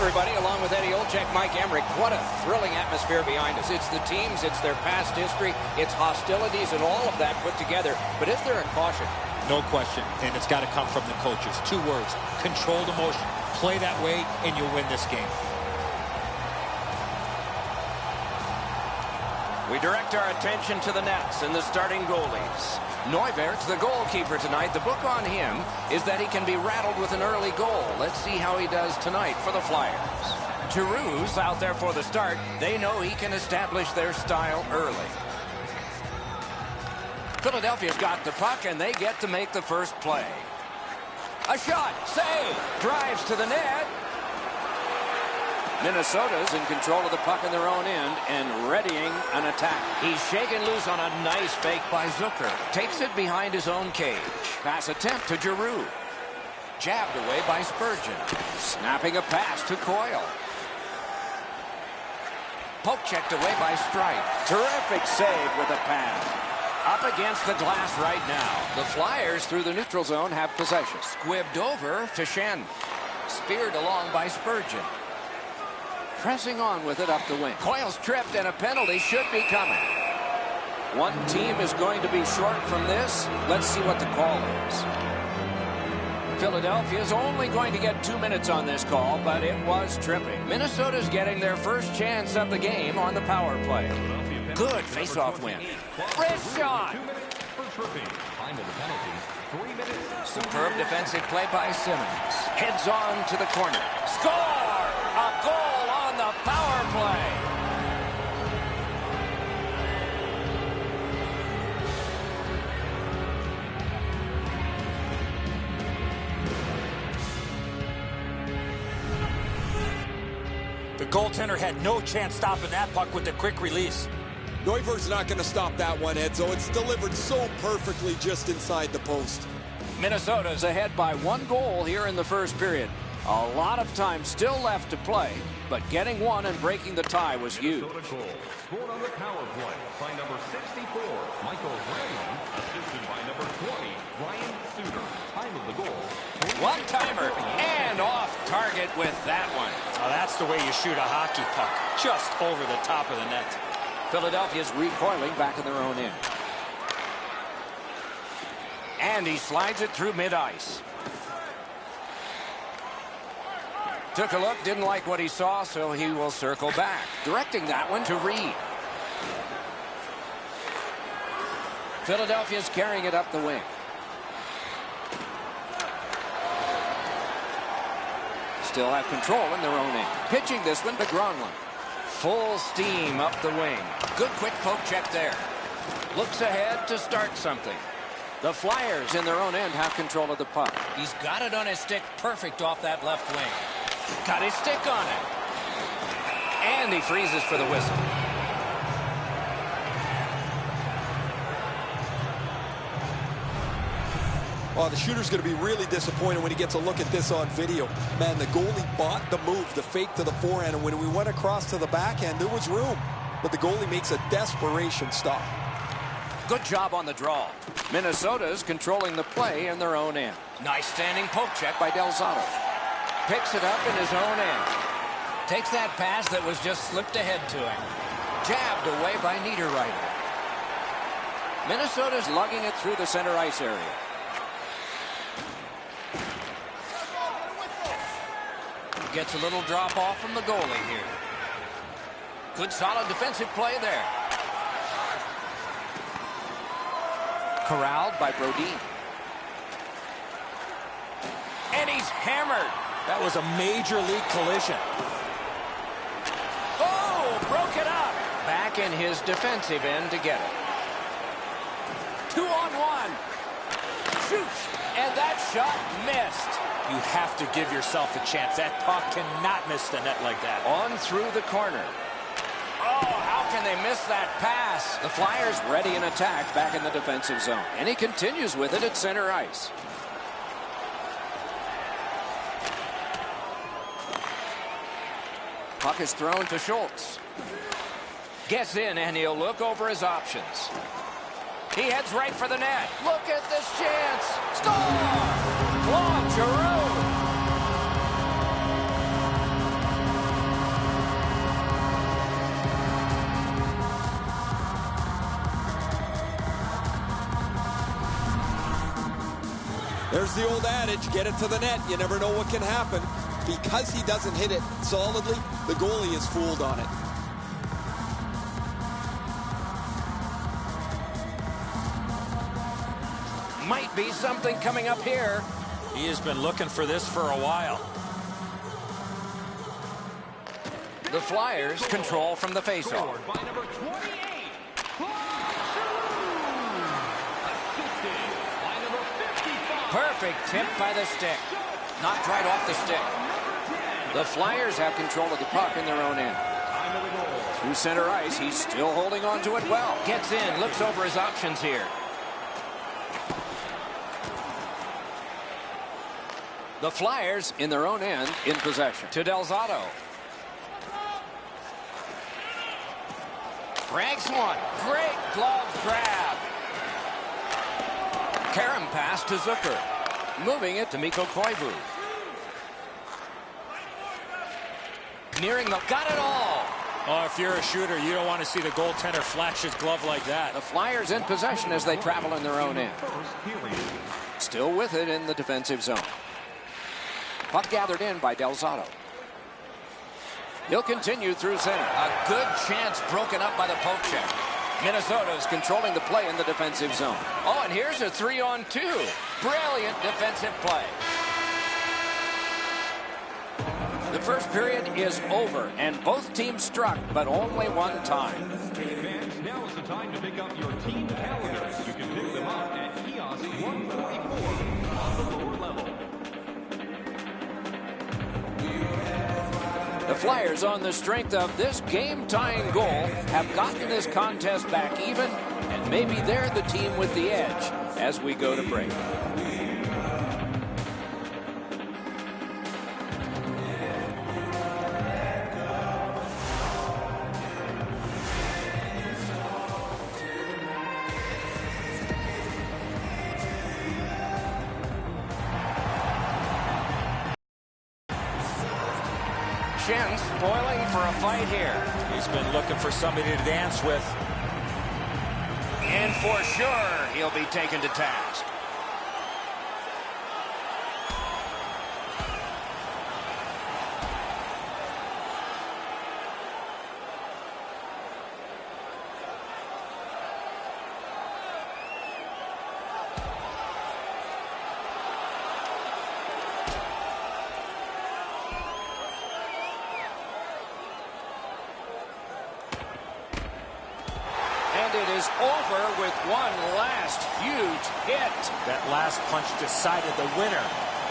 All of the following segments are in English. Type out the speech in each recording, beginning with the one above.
everybody. Along with Eddie Olczyk, Mike Emmerich. What a thrilling atmosphere behind us. It's the teams, it's their past history, it's hostilities and all of that put together. But is there a caution? No question, and it's got to come from the coaches. 2 words, controlled emotion. Play that way, and you'll win this game. We direct our attention to the nets and the starting goalies. Neuwert's the goalkeeper tonight. The book on him is that he can be rattled with an early goal. Let's see how he does tonight for the Flyers. Giroux's out there for the start. They know he can establish their style early. Philadelphia's got the puck, and they get to make the first play. A shot, save, drives to the net. Minnesota's in control of the puck in their own end and readying an attack. He's shaken loose on a nice fake by Zucker. Takes it behind his own cage. Pass attempt to Giroux. Jabbed away by Spurgeon. Snapping a pass to Coyle. Poke checked away by Strike. Terrific save with a pass. Up against the glass right now. The Flyers through the neutral zone have possession. Squibbed over to Schenn. Speared along by Spurgeon. Pressing on with it up the wing. Coyle's tripped and a penalty should be coming. One team is going to be short from this. Let's see what the call is. Philadelphia's only going to get 2 minutes on this call, but it was tripping. Minnesota's getting their first chance of the game on the power play. Good face-off win. Wrist shot. Superb defensive play by Simmons. Heads on to the corner. Score! A goal on the power play. The goaltender had no chance stopping that puck with the quick release. Neuwert's not going to stop that one, Edzo. It's delivered so perfectly just inside the post. Minnesota's ahead by 1 goal here in the first period. A lot of time still left to play, but getting one and breaking the tie was huge. Scored on the power play by number 64, Michael Ryan, assisted by number 20, Ryan Suter. Time of the goal. One-timer and off target with that one. Oh, that's the way you shoot a hockey puck, just over the top of the net. Philadelphia's recoiling back in their own end. And he slides it through mid-ice. Took a look, didn't like what he saw, so he will circle back. Directing that one to Reed. Philadelphia's carrying it up the wing. Still have control in their own end. Pitching this one to Gronlund. Full steam up the wing. Good quick poke check there. Looks ahead to start something. The Flyers in their own end have control of the puck. He's got it on his stick perfect off that left wing. Got his stick on it. And he freezes for the whistle. Well, the shooter's going to be really disappointed when he gets a look at this on video. Man, the goalie bought the move, the fake to the forehand, and when we went across to the backhand, there was room. But the goalie makes a desperation stop. Good job on the draw. Minnesota's controlling the play in their own end. Nice standing poke check by Del Zotto. Picks it up in his own end. Takes that pass that was just slipped ahead to him. Jabbed away by Niederreiter. Minnesota's lugging it through the center ice area. Gets a little drop off from the goalie here. Good solid defensive play there. Corralled by Brodin. And he's hammered. That was a major league collision. Oh, broke it up. Back in his defensive end to get it. 2-on-1. Shoots. And that shot missed. You have to give yourself a chance. That puck cannot miss the net like that. On through the corner. Oh, how can they miss that pass? The Flyers ready an attack back in the defensive zone. And he continues with it at center ice. Puck is thrown to Schultz. Gets in, and he'll look over his options. He heads right for the net. Look at this chance. Score! Claude Giroux. There's the old adage, get it to the net. You never know what can happen. Because he doesn't hit it solidly, the goalie is fooled on it. Might be something coming up here. He has been looking for this for a while. The Flyers control from the faceoff. Scored by number 28. Assisted by number 55. Perfect tip by the stick. Knocked right off the stick. The Flyers have control of the puck in their own end. Time of the goal. Through center ice, he's still holding on to it well. Gets in, looks over his options here. The Flyers in their own end in possession. To Delzato. Ranks one. Great glove grab. Karam pass to Zucker. Moving it to Mikko Koivu. Nearing the... Got it all. Oh, if you're a shooter, you don't want to see the goaltender flash his glove like that. The Flyers in possession as they travel in their own end. First period. Still with it in the defensive zone. Puck gathered in by Delzato. He'll continue through center. A good chance broken up by the poke check. Minnesota's controlling the play in the defensive zone. Oh, and here's a 3-on-2. Brilliant defensive play. The first period is over, and both teams struck, but only one time. Hey fans, now is the time to pick up your team calendars. You can pick them up at kiosk 144 on the lower level. The Flyers, on the strength of this game-tying goal, have gotten this contest back even, and maybe they're the team with the edge as we go to break. Schenn spoiling for a fight here. He's been looking for somebody to dance with. And for sure, he'll be taken to task. It is over with one last huge hit. That last punch decided the winner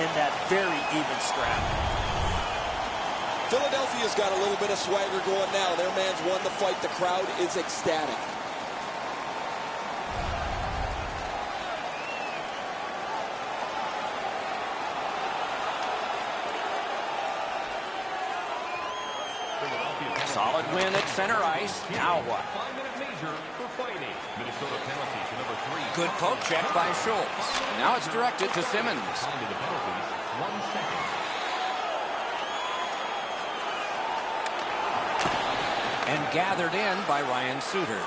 in that very even scrap. Philadelphia's got a little bit of swagger going now. Their man's won the fight. The crowd is ecstatic. Solid win at center ice. Now what? 5-minute major for fighting. Minnesota penalty to number 3. Good poke check by Schultz. Now it's directed to Simmons. Time to the penalties, 1 second. And gathered in by Ryan Suter.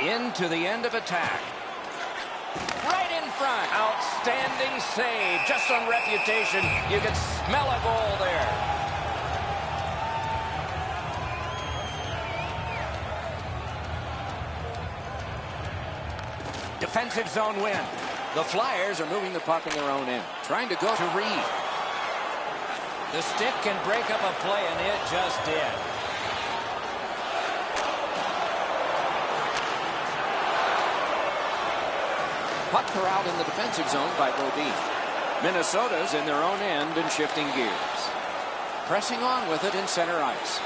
Into the end of attack. Right in front. Outstanding save. Just on reputation, you can smell a goal there. Defensive zone win. The Flyers are moving the puck in their own end. Trying to go to Reed. The stick can break up a play, and it just did. Puck corralled in the defensive zone by Bodine. Minnesota's in their own end and shifting gears. Pressing on with it in center ice.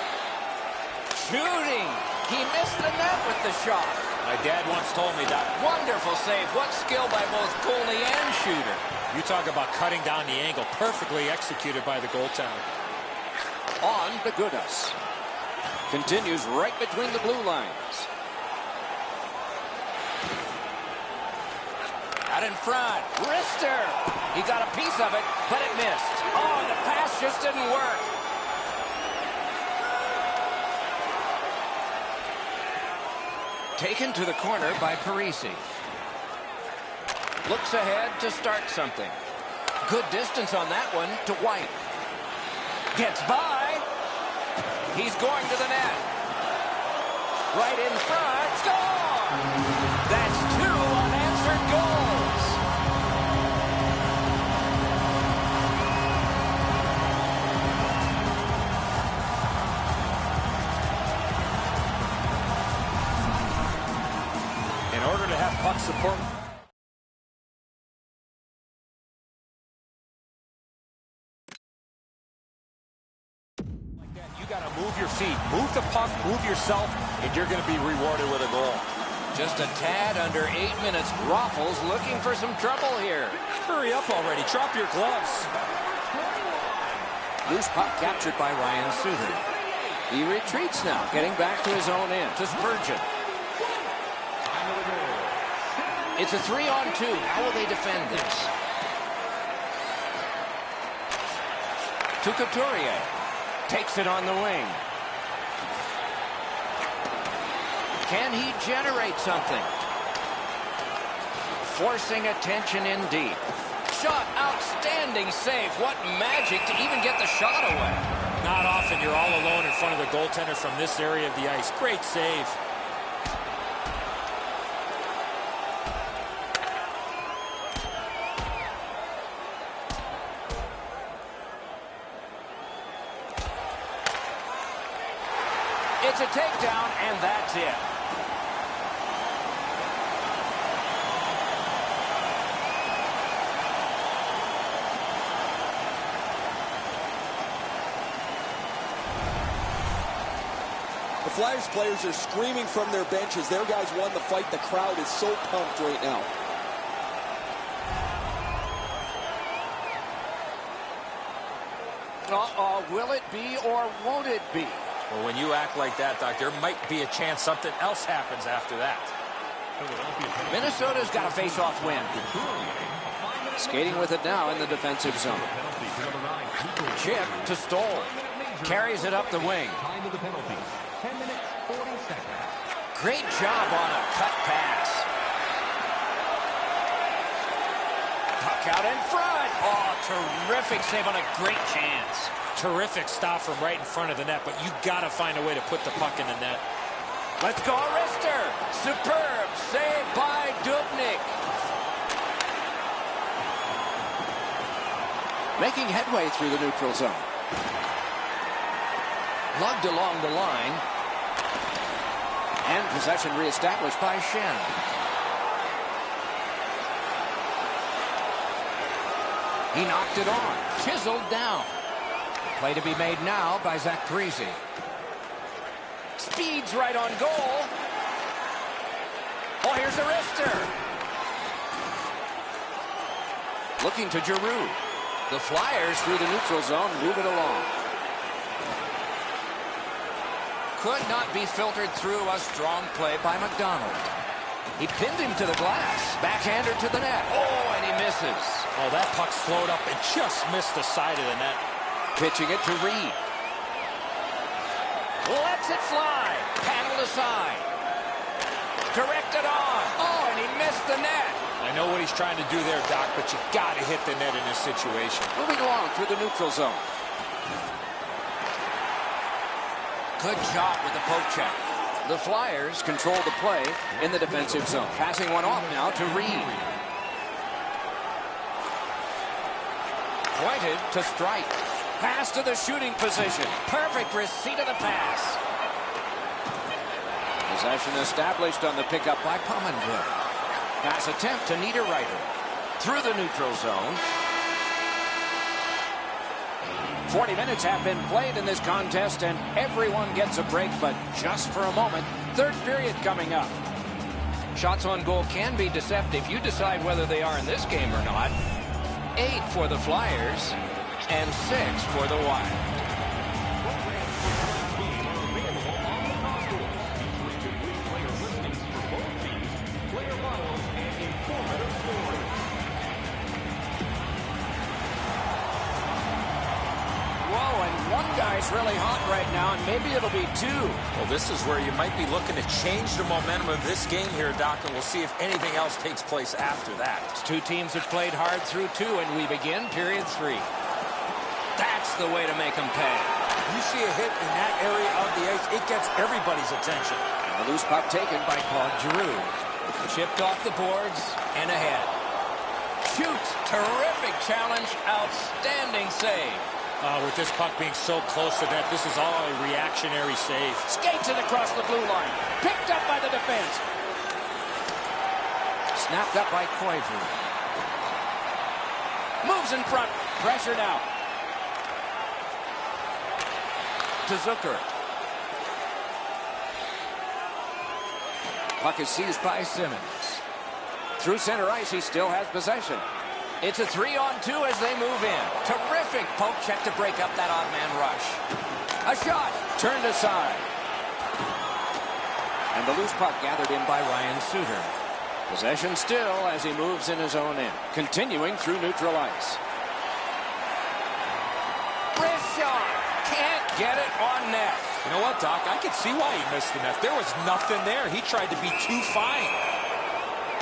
Shooting. He missed the net with the shot. My dad once told me that. Wonderful save. What skill by both goalie and shooter. You talk about cutting down the angle. Perfectly executed by the goaltender. On to Gudas. Continues right between the blue lines. Out in front. Wrister. He got a piece of it, but it missed. Oh, the pass just didn't work. Taken to the corner by Parisi. Looks ahead to start something. Good distance on that one to White. Gets by. He's going to the net. Right in front. Score! That's 2 unanswered goals. In order to have puck support. Got to move your feet, move the puck, move yourself, and you're going to be rewarded with a goal. Just a tad under 8 minutes. Raffles looking for some trouble here. Hurry up already. Drop your gloves. Loose puck captured by Ryan Suter. He retreats now, getting back to his own end to Spurgeon. It's a 3-on-2. How will they defend this? To Couturier. Takes it on the wing. Can he generate something? Forcing attention in deep. Shot, outstanding save. What magic to even get the shot away. Not often you're all alone in front of the goaltender from this area of the ice. Great save. It's a takedown, and that's it. The Flyers players are screaming from their benches. Their guys won the fight. The crowd is so pumped right now. Will it be or won't it be? Well, when you act like that, Doc, there might be a chance something else happens after that. Minnesota's got a face-off win. Skating with it now in the defensive zone. Chip to Stoll. Carries it up the wing. Great job on a cut pass. Puck out in front. Oh, terrific save on a great chance. Terrific stop from right in front of the net, but you got to find a way to put the puck in the net. Let's go, Rister. Superb save by Dubnyk. Making headway through the neutral zone. Lugged along the line. And possession reestablished by Shen. He knocked it on. Chiseled down. Play to be made now by Zach Parise. Speeds right on goal. Oh, here's a wrister. Looking to Giroux. The Flyers through the neutral zone move it along. Could not be filtered through. A strong play by McDonald. He pinned him to the glass. Backhander to the net. Oh, and he misses. Oh, that puck slowed up and just missed the side of the net. Pitching it to Reed. Lets it fly. Paddled aside. Directed on. Oh, and he missed the net. I know what he's trying to do there, Doc, but you got to hit the net in this situation. Moving along through the neutral zone. Good job with the poke check. The Flyers control the play in the defensive zone. Passing one off now to Reed. Pointed to strike. Pass to the shooting position. Perfect receipt of the pass. Possession established on the pickup by Pominville. Pass attempt to Niederreiter. Through the neutral zone. 40 minutes have been played in this contest, and everyone gets a break, but just for a moment. Third period coming up. Shots on goal can be deceptive. You decide whether they are in this game or not. 8 for the Flyers and 6 for the Wild. Whoa, and one guy ice really hot right now, and maybe it'll be 2. Well, this is where you might be looking to change the momentum of this game here, Doc, and we'll see if anything else takes place after that. Two teams have played hard through 2, and we begin period 3. That's the way to make them pay. You see a hit in that area of the ice, it gets everybody's attention. A loose puck taken by Claude Giroux. Chipped off the boards and ahead. Shoots. Terrific challenge. Outstanding save. With this puck being so close to that, this is all a reactionary save. Skates it across the blue line. Picked up by the defense. Snapped up by Koivu. Moves in front. Pressured out. To Zucker. Puck is seized by Simmons. Through center ice, he still has possession. It's a 3-on-2 as they move in. Terrific poke check to break up that odd man rush. A shot turned aside. And the loose puck gathered in by Ryan Suter. Possession still as he moves in his own end. Continuing through neutral ice. Wrist shot. Can't get it on net. You know what, Doc? I could see why he missed the net. There was nothing there. He tried to be too fine.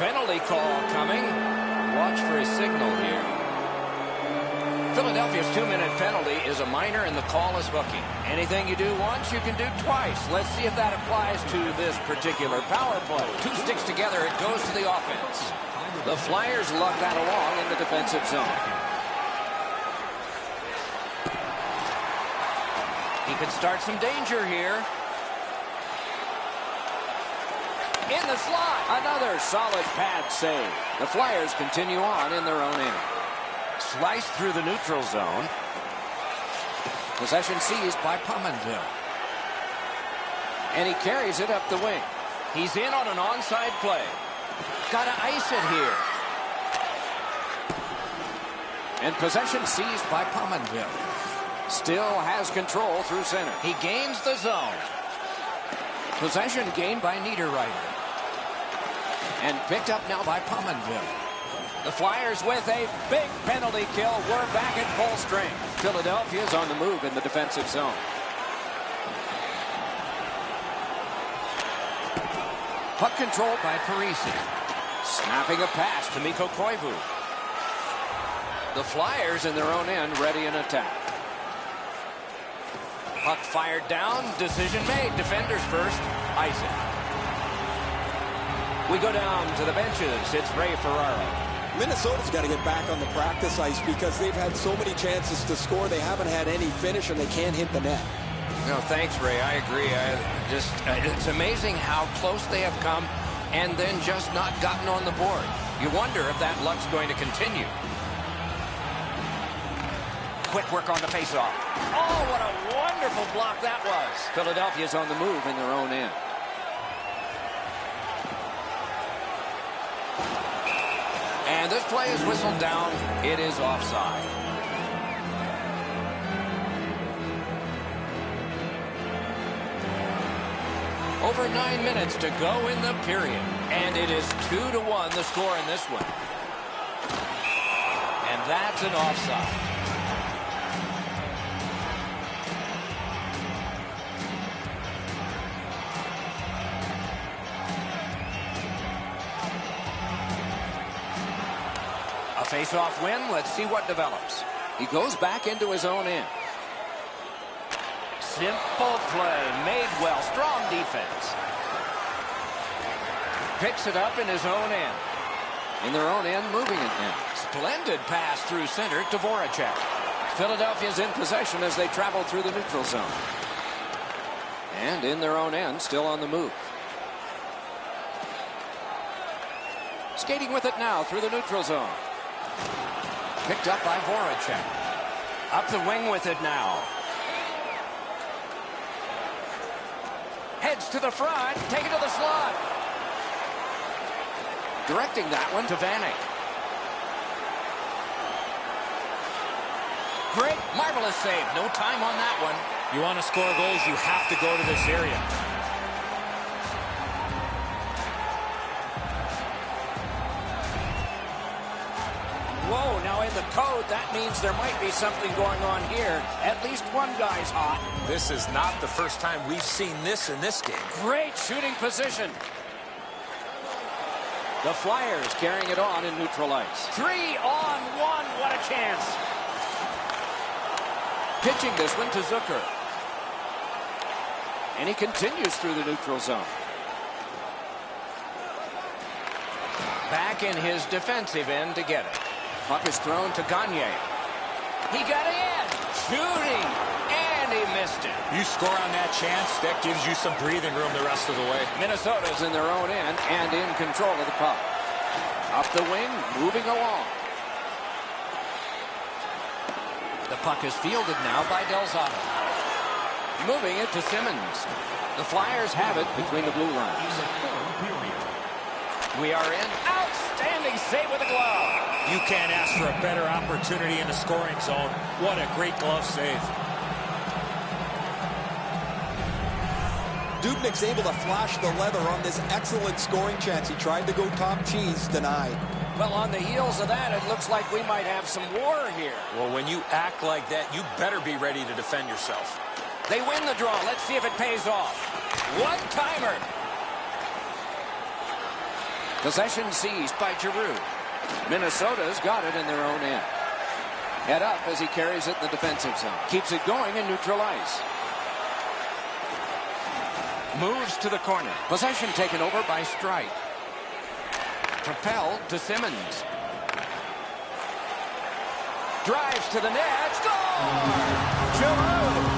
Penalty call coming. Watch for a signal here. Philadelphia's 2-minute penalty is a minor, and the call is hooking. Anything you do once, you can do twice. Let's see if that applies to this particular power play. 2 sticks together, it goes to the offense. The Flyers luck that along in the defensive zone. He could start some danger here. In the slot. Another solid pad save. The Flyers continue on in their own end. Sliced through the neutral zone. Possession seized by Pominville. And he carries it up the wing. He's in on an onside play. Gotta ice it here. And possession seized by Pominville. Still has control through center. He gains the zone. Possession gained by Niederreiter. And picked up now by Pominville. The Flyers with a big penalty kill. We're back at full strength. Philadelphia's on the move in the defensive zone. Puck controlled by Parisi. Snapping a pass to Mikko Koivu. The Flyers in their own end ready in attack. Puck fired down. Decision made. Defenders first. Ice it. We go down to the benches. It's Ray Ferraro. Minnesota's got to get back on the practice ice because they've had so many chances to score. They haven't had any finish, and they can't hit the net. No, thanks, Ray. I agree. It's amazing how close they have come and then just not gotten on the board. You wonder if that luck's going to continue. Quick work on the faceoff. Oh, what a wonderful block that was. Philadelphia's on the move in their own end. And this play is whistled down. It is offside. Over 9 minutes to go in the period. And it is 2-1 the score in this one. And that's an offside. A face-off win. Let's see what develops. He goes back into his own end. Simple play. Made well. Strong defense. Picks it up in his own end. In their own end, moving it now. Splendid pass through center to Voracek. Philadelphia's in possession as they travel through the neutral zone. And in their own end, still on the move. Skating with it now through the neutral zone. Picked up by Voracek. Up the wing with it now. Heads to the front. Take it to the slot. Directing that one to Vanek. Great, marvelous save. No time on that one. You want to score goals, you have to go to this area. Whoa, now in the code, that means there might be something going on here. At least one guy's hot. This is not the first time we've seen this in this game. Great shooting position. The Flyers carrying it on in neutral ice. 3-on-1, what a chance. Pitching this one to Zucker. And he continues through the neutral zone. Back in his defensive end to get it. Puck is thrown to Gagne. He got in. Shooting. And he missed it. You score on that chance, that gives you some breathing room the rest of the way. Minnesota's in their own end and in control of the puck. Up the wing, moving along. The puck is fielded now by Delzato. Moving it to Simmons. The Flyers have it between the blue lines. We are in. Outstanding save with a glove. You can't ask for a better opportunity in the scoring zone. What a great glove save. Dubnyk's able to flash the leather on this excellent scoring chance. He tried to go top cheese, denied. Well, on the heels of that, it looks like we might have some war here. Well, when you act like that, you better be ready to defend yourself. They win the draw. Let's see if it pays off. One-timer. Possession seized by Giroux. Minnesota's got it in their own end. Head up as he carries it in the defensive zone. Keeps it going in neutral ice. Moves to the corner. Possession taken over by Streit. Propelled to Simmons. Drives to the net. Score! Giroux!